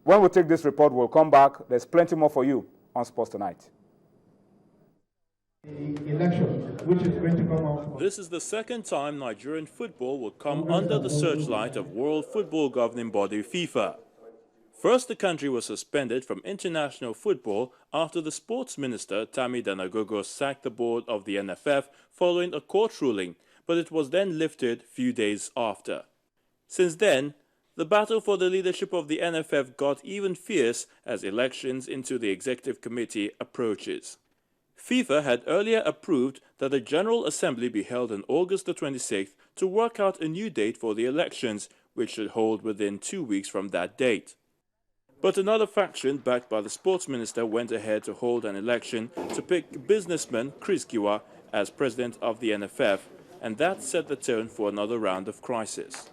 When we take this report, we'll come back. There's plenty more for you on Sports Tonight. Election, which is going to come out. This is the second time Nigerian football will come under the searchlight of World Football Governing Body FIFA. First, the country was suspended from international football after the sports minister, Tammy Danagogo, sacked the board of the NFF following a court ruling, but it was then lifted few days after. Since then, the battle for the leadership of the NFF got even fierce as elections into the executive committee approaches. FIFA had earlier approved that a General Assembly be held on August the 26th to work out a new date for the elections, which should hold within 2 weeks from that date. But another faction, backed by the sports minister, went ahead to hold an election to pick businessman Chris Giwa as president of the NFF, and that set the tone for another round of crisis.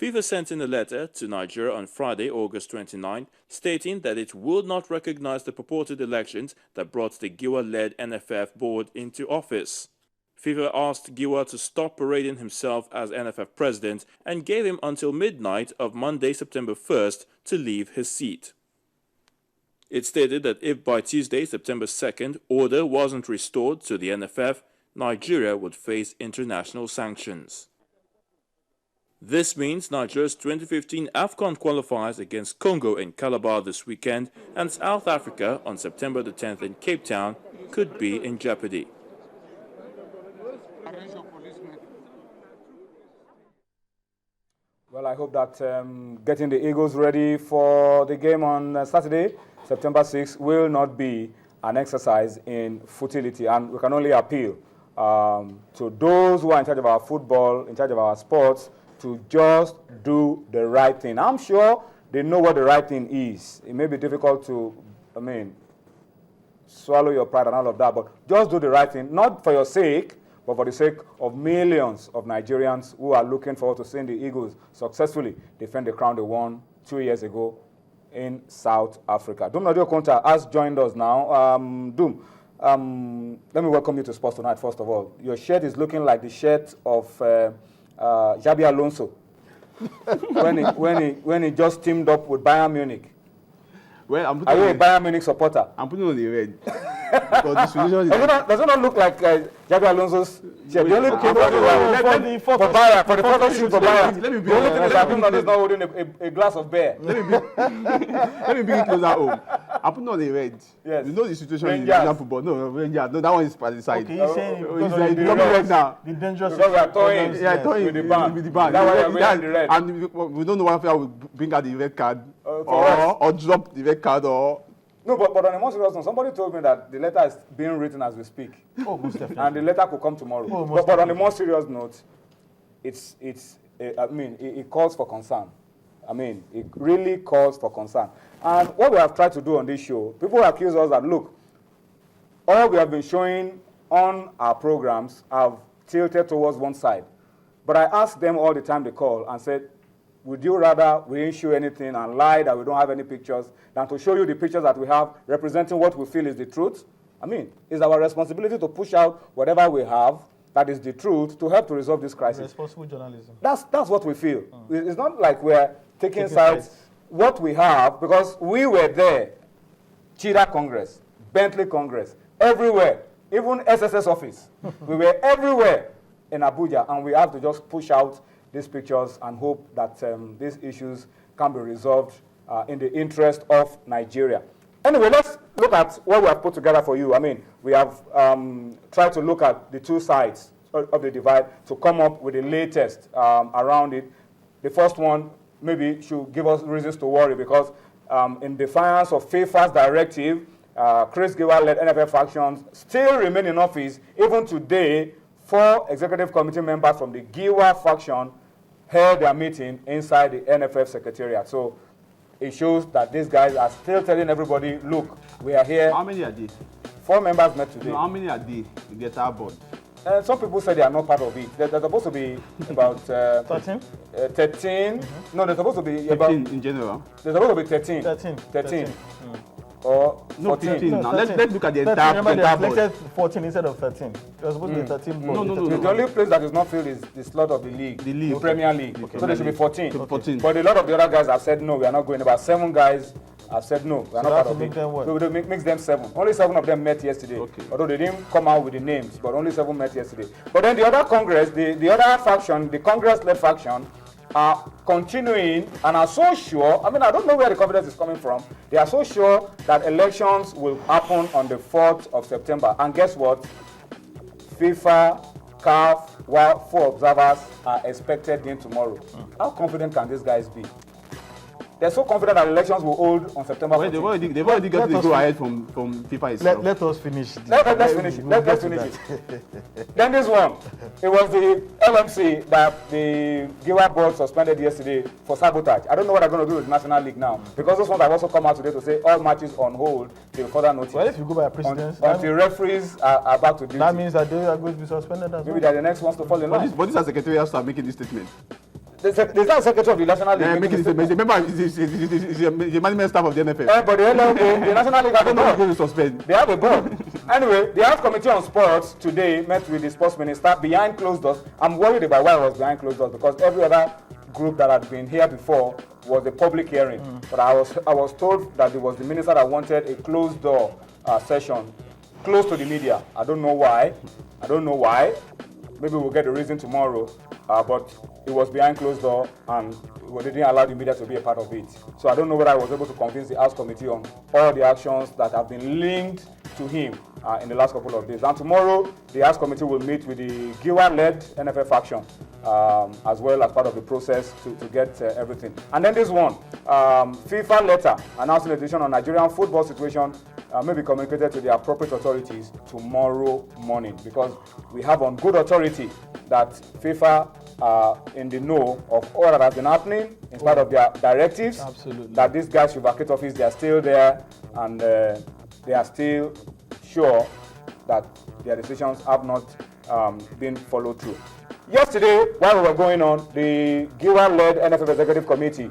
FIFA sent in a letter to Nigeria on Friday, August 29, stating that it would not recognize the purported elections that brought the Giwa-led NFF board into office. FIFA asked Giwa to stop parading himself as NFF president and gave him until midnight of Monday, September 1st to leave his seat. It stated that if by Tuesday, September 2nd, order wasn't restored to the NFF, Nigeria would face international sanctions. This means Nigeria's 2015 AFCON qualifiers against Congo in Calabar this weekend and South Africa on September the 10th in Cape Town could be in jeopardy. Well, I hope that getting the Eagles ready for the game on Saturday, September 6th, will not be an exercise in futility. And we can only appeal to those who are in charge of our football, in charge of our sports, to just do the right thing. I'm sure they know what the right thing is. It may be difficult to, swallow your pride and all of that, but just do the right thing, not for your sake, but for the sake of millions of Nigerians who are looking forward to seeing the Eagles successfully defend the crown they won 2 years ago in South Africa. Dum Nadio Konta has joined us now. Dum, let me welcome you to Sports Tonight, first of all. Your shirt is looking like the shirt of Xabi Alonso when he just teamed up with Bayern Munich. Well, Are you a Bayern Munich supporter? I'm putting on the red. Because the solution is does it not look like Xabi Alonso's shirt? The only thing for Bayern, for the photo shoot for Bayern, the only thing is that Dum is not holding a glass of beer. Let me bring it closer home. I'm putting on the red. Yes. You know the situation in Rangers. Nigerian football. No, Rangers. No, that one is by the side. Okay, you're saying It's like becoming red now. the dangerous Because we are toying Toying with the band. with the band. That's why we are wearing the red. And we don't know why we will bring out the red card for or drop the red card or. No, but on a more serious note, somebody told me that the letter is being written as we speak. Oh, most definitely. And the letter could come tomorrow. Oh, most but on a more serious note, it calls for concern. It really calls for concern. And what we have tried to do on this show, people accuse us that, look, all we have been showing on our programs have tilted towards one side. But I ask them all the time they call and said, would you rather we didn't show anything and lie that we don't have any pictures than to show you the pictures that we have representing what we feel is the truth? It's our responsibility to push out whatever we have that is the truth to help to resolve this crisis. Responsible journalism. That's what we feel. It's not like we're taking sides. What we have, because we were there, Chida Congress, Bentley Congress, everywhere, even SSS office. We were everywhere in Abuja, and we have to just push out these pictures and hope that these issues can be resolved in the interest of Nigeria. Anyway, let's look at what we have put together for you. We have tried to look at the two sides of the divide to come up with the latest around it. The first one maybe should give us reasons to worry because in defiance of FIFA's directive, Chris Giwa-led NFF factions still remain in office. Even today, 4 executive committee members from the Giwa faction held their meeting inside the NFF secretariat. So it shows that these guys are still telling everybody, look, we are here. How many are they? 4 members met today. No, how many are they in the entire board? Some people say they are not part of it. They're supposed to be about 13? 13. No, they're supposed to be about 15 in general. They're supposed to be 13. 13. 13. Or No, 15 now. Let's look at the 13. entire Remember, they board. selected 14 instead of 13. It was supposed to be 13 board. No. The only place that is not filled is the slot of the league, The Premier League. So there should be 14. 14. But a lot of the other guys have said no, we are not going. About 7 guys have said no, we are not that part will of make it. them what? So we makes them 7. Only 7 of them met yesterday. Okay. Although they didn't come out with the names, but only 7 met yesterday. But then the other Congress, the other faction, the Congress-led faction, are continuing and are so sure. I mean, I don't know where the confidence is coming from. They are so sure that elections will happen on the 4th of September. And guess what? FIFA, CAF, while 4 observers are expected in tomorrow. How confident can these guys be? They're so confident that elections will hold on September Well, 14th. they've already got Let to us go see. ahead from FIFA itself. Let us finish. Let's finish it. Let's finish it. Then this one, it was the LMC that the Giwa board suspended yesterday for sabotage. I don't know what they're going to do with the National League now, because those ones have also come out today to say all matches on hold till further notice. Well, if you go by precedence, Until referees are back to duty. that means that they are going to be suspended as Maybe well. they're the next ones to fall in line. But this are secretarial staff making this statement. There's not a secretary of the National League. Yeah, making making this this statement. Remember, it's the management staff of the NFF. But the National League I has a don't know who's board. going to suspend. They have a board. Anyway, the House Committee on Sports today met with the sports minister behind closed doors. I'm worried about why it was behind closed doors, because every other group that had been here before was a public hearing. But I was told that it was the minister that wanted a closed door session close to the media. I don't know why. Maybe we'll get the reason tomorrow. But it was behind closed door, and they didn't allow the media to be a part of it. So I don't know whether I was able to convince the House Committee on all the actions that have been linked to him in the last couple of days. And tomorrow, the House Committee will meet with the Giwa-led NFF faction as well as part of the process to get everything. And then this one, FIFA letter announcing a decision on Nigerian football situation may be communicated to the appropriate authorities tomorrow morning, because we have on good authority that FIFA are in the know of all that has been happening in spite of their directives. Absolutely. That these guys should vacate office, they are still there, and they are still sure that their decisions have not been followed through. Yesterday, while we were going on, the Giwa-led NFF Executive Committee,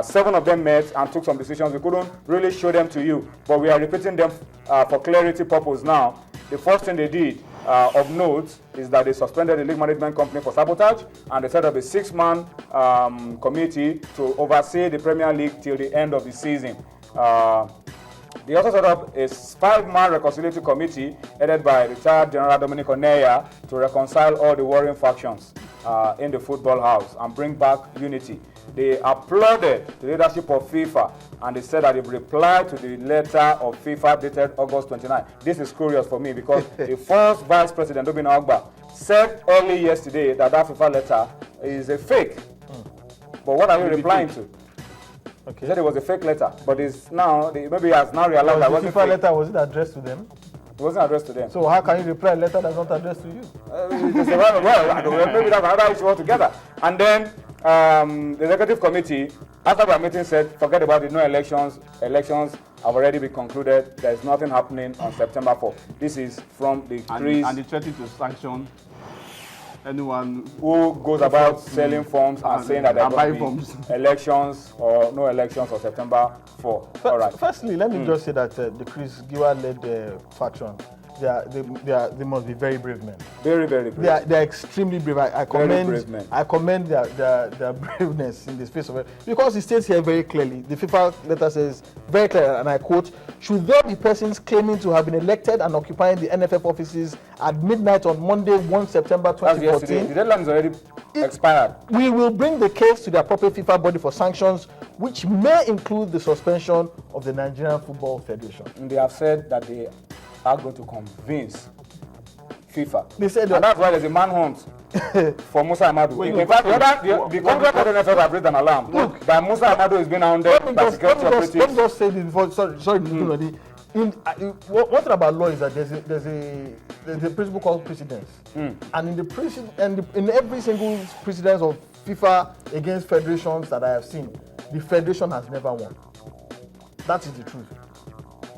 7 of them met and took some decisions. We couldn't really show them to you, but we are repeating them for clarity purpose now. The first thing they did of note is that they suspended the league management company for sabotage, and they set up a 6-man committee to oversee the Premier League till the end of the season. They also set up a 5-man reconciliatory committee headed by retired General Dominic Oneya to reconcile all the warring factions in the football house and bring back unity. They applauded the leadership of FIFA, and they said that they've replied to the letter of FIFA dated August 29. This is curious for me, because the first Vice President, Obinna Ogba, said early yesterday that FIFA letter is a fake. But what are you replying to? Okay. He said it was a fake letter, but it's now, maybe he has now realized that it The wasn't FIFA fake. letter, was it addressed to them? It wasn't addressed to them. So how can you reply a letter that's not addressed to you? Well, I don't know, maybe that's another issue altogether. And then the executive committee, after our meeting, said, forget about it, no elections. Elections have already been concluded. There is nothing happening on September 4th. This is from the Chris, And they threatened to sanction anyone who goes about selling forms and saying that there and are buying going to forms. be elections or no elections on September 4th. All right. Firstly, let me just say that the Chris Giwa-led faction, they must be very brave men. Very, very brave. They are extremely brave. I brave men. commend their braveness in the space of it, because it states here very clearly. The FIFA letter says very clearly, and I quote: "Should there be persons claiming to have been elected and occupying the NFF offices at midnight on Monday, 1 September That's yesterday. 2014, The deadline is already expired. we will bring the case to the appropriate FIFA body for sanctions, which may include the suspension of the Nigerian Football Federation." And they have said that they are going to convince FIFA. They said and that's why there's a manhunt for Musa Amadu. In fact, the Congress of the NFF have raised an alarm that Musa Amadu is being hounded by security let me operatives. just say this before. Sorry, one thing about law is that there's a principle called precedence, and in every single precedence of FIFA against federations that I have seen, the federation has never won. That is the truth.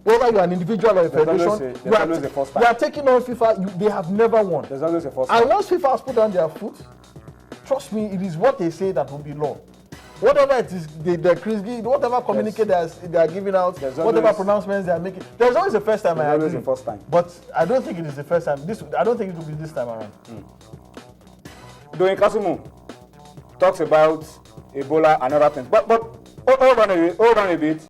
Whether you are an individual or a federation, you are taking on FIFA. They have never won. There's always a first. And once FIFA has put down their foot, trust me, it is what they say that will be law. whatever it is, whatever communique they are giving out, whatever pronouncements they are making, there's always a first time. There's always a first time. But I don't think it is the first time. I don't think it will be this time around. Doyin Kasumu talks about Ebola and other things, but hold on a bit.